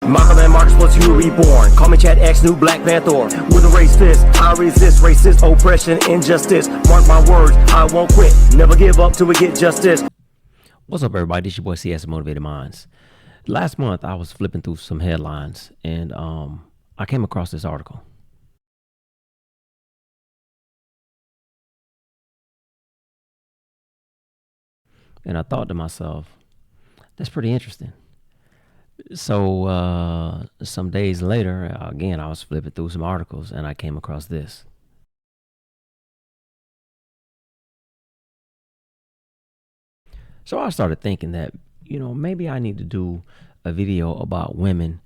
Malcolm and Marcus plus you reborn. Call me Chad X, new Black Panther. With a race fist, I resist racist oppression, injustice. Mark my words, I won't quit. Never give up till we get justice. What's up, everybody? This your boy CS Motivated Minds. Last month, I was flipping through some headlines, and I came across this article. And I thought to myself, that's pretty interesting. So some days later, again, I was flipping through some articles, and I came across this. So I started thinking that, maybe I need to do a video about women,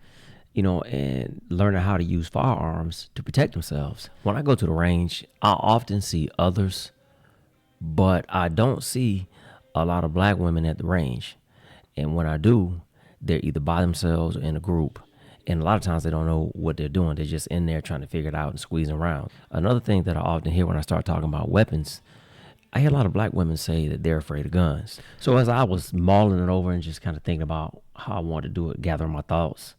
and learning how to use firearms to protect themselves. When I go to the range, I often see others, but I don't see a lot of black women at the range. And when I do, they're either by themselves or in a group. And a lot of times they don't know what they're doing. They're just in there trying to figure it out and squeezing around. Another thing that I often hear when I start talking about weapons, I hear a lot of black women say that they're afraid of guns. So as I was mulling it over and just kind of thinking about how I wanted to do it, gathering my thoughts,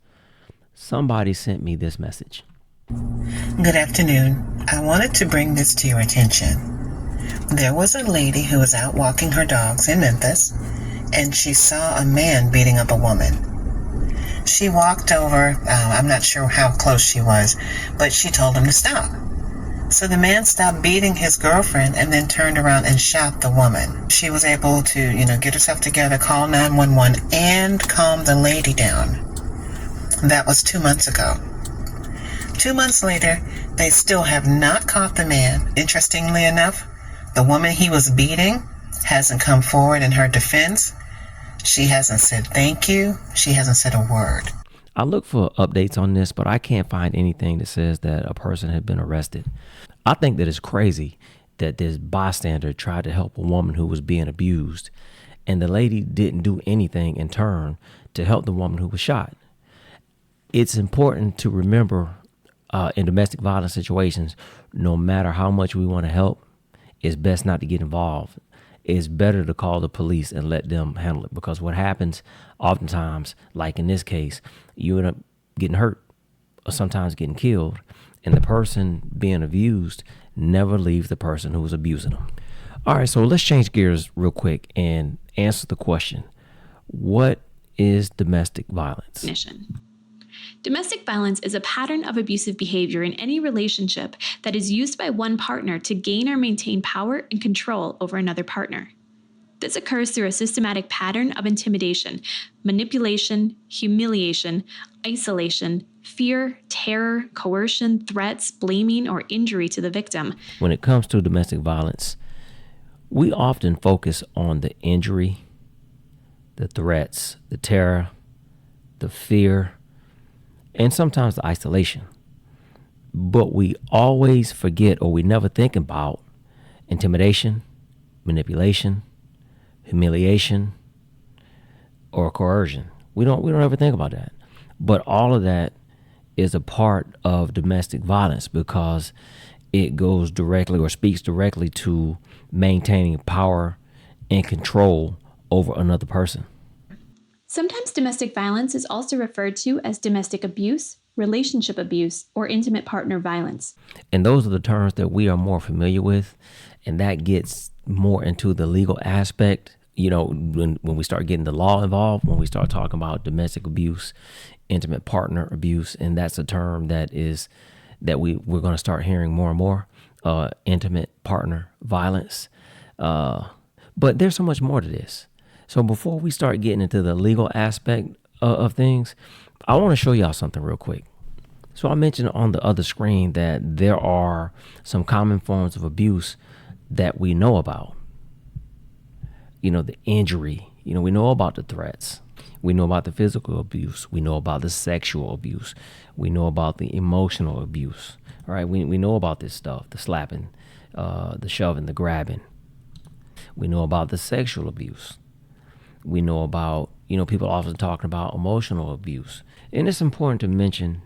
somebody sent me this message. Good afternoon. I wanted to bring this to your attention. There was a lady who was out walking her dogs in Memphis, and she saw a man beating up a woman. She walked over, I'm not sure how close she was, but she told him to stop. So the man stopped beating his girlfriend and then turned around and shot the woman. She was able to, get herself together, call 911, and calm the lady down. That was 2 months ago. 2 months later, they still have not caught the man. Interestingly enough, the woman he was beating hasn't come forward in her defense. She hasn't said thank you. She hasn't said a word. I look for updates on this, but I can't find anything that says that a person had been arrested. I think that it's crazy that this bystander tried to help a woman who was being abused, and the lady didn't do anything in turn to help the woman who was shot. It's important to remember in domestic violence situations, no matter how much we want to help, it's best not to get involved. It's better to call the police and let them handle it, because what happens oftentimes, like in this case, you end up getting hurt or sometimes getting killed, and the person being abused never leaves the person who was abusing them. All right, so let's change gears real quick and answer the question. What is domestic violence? Definition. Domestic violence is a pattern of abusive behavior in any relationship that is used by one partner to gain or maintain power and control over another partner. This occurs through a systematic pattern of intimidation, manipulation, humiliation, isolation, fear, terror, coercion, threats, blaming, or injury to the victim. When it comes to domestic violence, we often focus on the injury, the threats, the terror, the fear, and sometimes the isolation. But we always forget, or we never think about, intimidation, manipulation, humiliation, or coercion. We don't ever think about that. But all of that is a part of domestic violence, because it goes directly or speaks directly to maintaining power and control over another person. Sometimes domestic violence is also referred to as domestic abuse, relationship abuse, or intimate partner violence. And those are the terms that we are more familiar with, and that gets more into the legal aspect. When we start getting the law involved, when we start talking about domestic abuse, intimate partner abuse, and that's a term that we're going to start hearing more and more, intimate partner violence. But there's so much more to this. So before we start getting into the legal aspect of things, I want to show y'all something real quick. So I mentioned on the other screen that there are some common forms of abuse that we know about. The injury, we know about the threats. We know about the physical abuse. We know about the sexual abuse. We know about the emotional abuse. All right, we know about this stuff, the slapping, the shoving, the grabbing. We know about the sexual abuse. We know about, people often talking about emotional abuse. And it's important to mention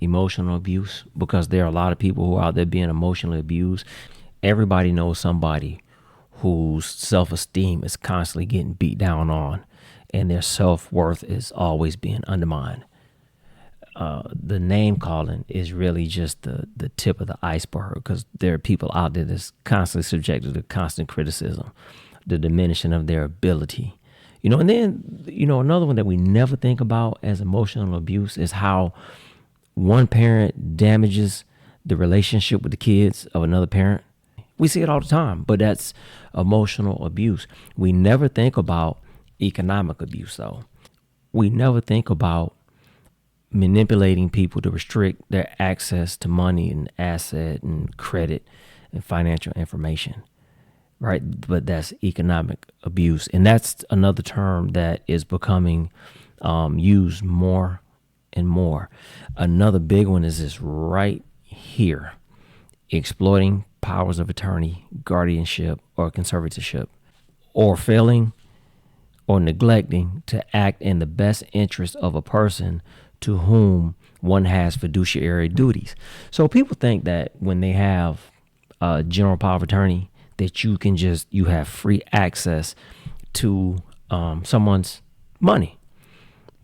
emotional abuse, because there are a lot of people who are out there being emotionally abused. Everybody knows somebody whose self-esteem is constantly getting beat down on, and their self-worth is always being undermined. the name calling is really just the tip of the iceberg, because there are people out there that's constantly subjected to constant criticism, the diminishing of their ability. And then, another one that we never think about as emotional abuse is how one parent damages the relationship with the kids of another parent. We see it all the time, but that's emotional abuse. We never think about economic abuse, though. We never think about manipulating people to restrict their access to money and asset and credit and financial information, right? But that's economic abuse. And that's another term that is becoming used more and more. Another big one is this right here: exploiting powers of attorney, guardianship, or conservatorship, or failing or neglecting to act in the best interest of a person to whom one has fiduciary duties. So people think that when they have a general power of attorney, that you have free access to someone's money.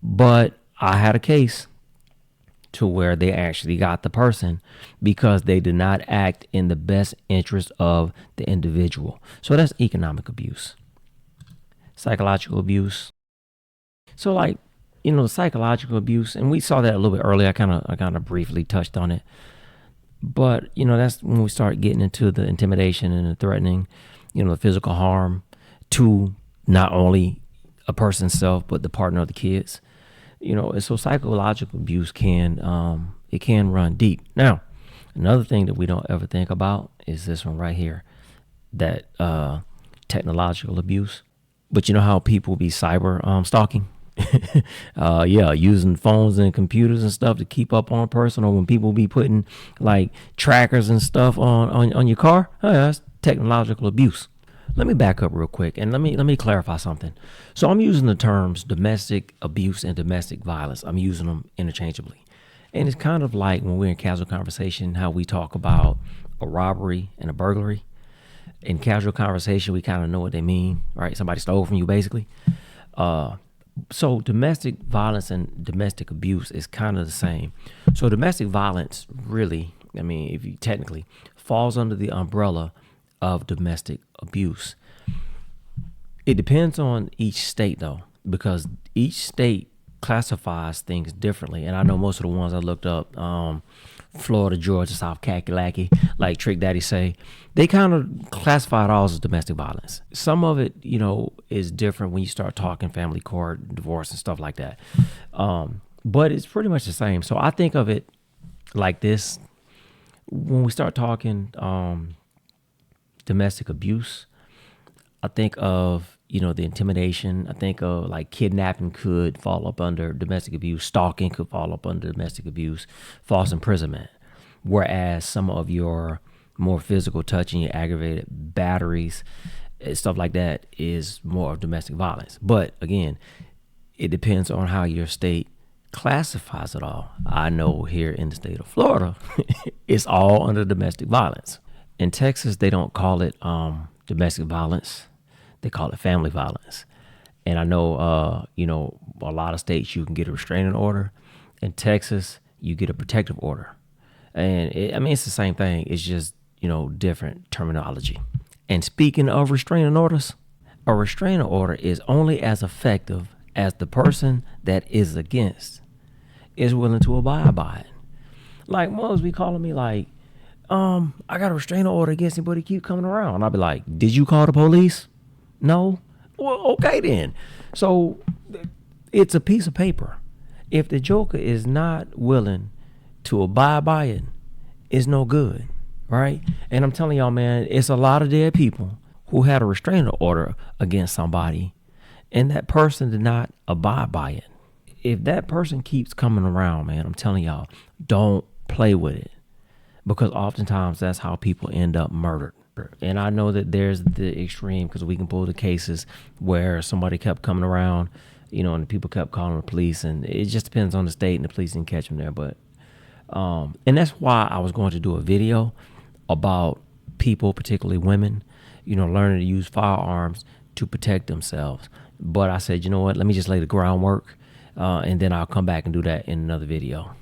But I had a case to where they actually got the person because they did not act in the best interest of the individual. So that's economic abuse. Psychological abuse. So the psychological abuse, and we saw that a little bit earlier. I kind of briefly touched on it. But, that's when we start getting into the intimidation and the threatening, the physical harm to not only a person's self, but the partner of the kids. And so psychological abuse can run deep. Now, another thing that we don't ever think about is this one right here, that technological abuse. But you know how people be cyber stalking? Using phones and computers and stuff to keep up on a person, or when people be putting like trackers and stuff on your car. That's technological abuse. Let me back up real quick and let me clarify something. So I'm using the terms domestic abuse and domestic violence. I'm using them interchangeably. And it's kind of like when we're in casual conversation, how we talk about a robbery and a burglary. In casual conversation, we kind of know what they mean, right? Somebody stole from you, basically. So domestic violence and domestic abuse is kind of the same. So domestic violence really, if you technically, falls under the umbrella of domestic abuse. It depends on each state, though, because each state classifies things differently. And I know most of the ones I looked up, Florida, Georgia, South Kakalaki, like Trick Daddy say, they kind of classify it all as domestic violence. Some of it, is different when you start talking family court, divorce, and stuff like that. But it's pretty much the same. So I think of it like this: when we start talking domestic abuse, I think of, the intimidation. I think of like kidnapping could fall up under domestic abuse. Stalking could fall up under domestic abuse. False imprisonment. Whereas some of your more physical touching, your aggravated batteries, stuff like that is more of domestic violence. But again, it depends on how your state classifies it all. I know here in the state of Florida, it's all under domestic violence. In Texas, they don't call it domestic violence. They call it family violence. And I know, a lot of states you can get a restraining order. In Texas, you get a protective order. And it's the same thing. It's just, different terminology. And speaking of restraining orders, a restraining order is only as effective as the person that is against is willing to abide by it. Like, mothers be calling me like, I got a restraining order against him, but he keep coming around. I'll be like, did you call the police? No? Well, okay then. So it's a piece of paper. If the joker is not willing to abide by it, it's no good, right? And I'm telling y'all, man, it's a lot of dead people who had a restraining order against somebody, and that person did not abide by it. If that person keeps coming around, man, I'm telling y'all, don't play with it, because oftentimes that's how people end up murdered. And I know that there's the extreme, because we can pull the cases where somebody kept coming around, and the people kept calling the police, and it just depends on the state, and the police didn't catch them there. But and that's why I was going to do a video about people, particularly women, learning to use firearms to protect themselves. But I said, you know what, let me just lay the groundwork And then I'll come back and do that in another video.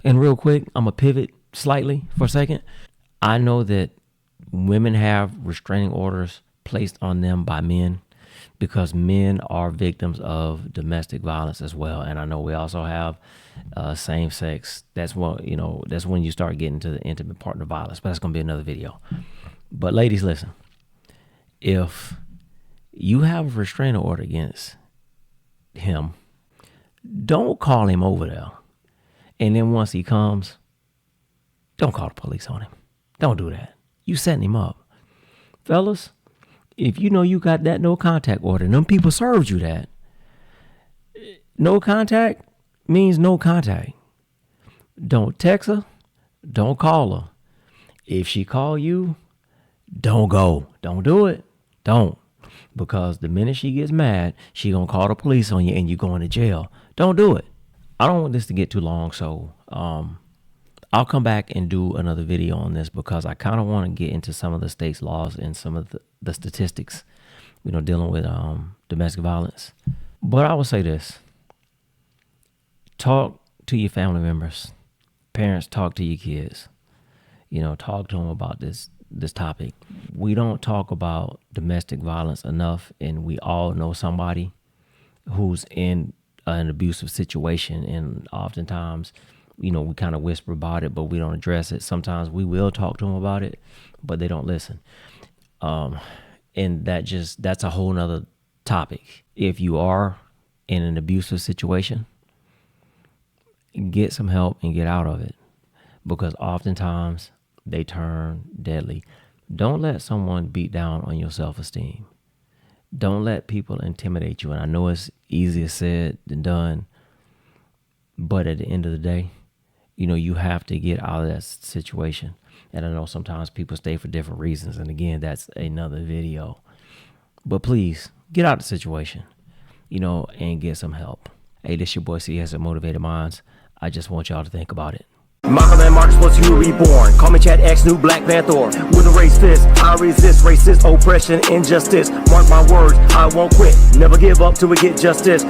And real quick, I'm going to pivot slightly for a second. I know that women have restraining orders placed on them by men because men are victims of domestic violence as well. And I know we also have same sex. That's when you start getting to the intimate partner violence, but that's going to be another video. But ladies, listen, if you have a restraining order against him, don't call him over there. And then once he comes, don't call the police on him. Don't do that. You setting him up. Fellas, if you know you got that no contact order, and them people served you that, no contact means no contact. Don't text her. Don't call her. If she call you, don't go. Don't do it. Don't. Because the minute she gets mad, she gonna call the police on you and you going to jail. Don't do it. I don't want this to get too long, so I'll come back and do another video on this because I kind of want to get into some of the state's laws and some of the statistics, dealing with domestic violence. But I will say this. Talk to your family members. Parents, talk to your kids. Talk to them about this topic. We don't talk about domestic violence enough, and we all know somebody who's in an abusive situation, and oftentimes, we kind of whisper about it, but we don't address it. Sometimes we will talk to them about it, but they don't listen. And that's a whole nother topic. If you are in an abusive situation, get some help and get out of it, because oftentimes they turn deadly. Don't let someone beat down on your self-esteem. Don't let people intimidate you. And I know it's easier said than done, but at the end of the day, you have to get out of that situation. And I know sometimes people stay for different reasons. And again, that's another video. But please, get out of the situation, and get some help. Hey, this your boy CS at Motivated Minds. I just want y'all to think about it. Malcolm and Marcus was you reborn. Call me Chad X, new Black Panther. With a race fist, I resist racist oppression, injustice. Mark my words, I won't quit. Never give up till we get justice.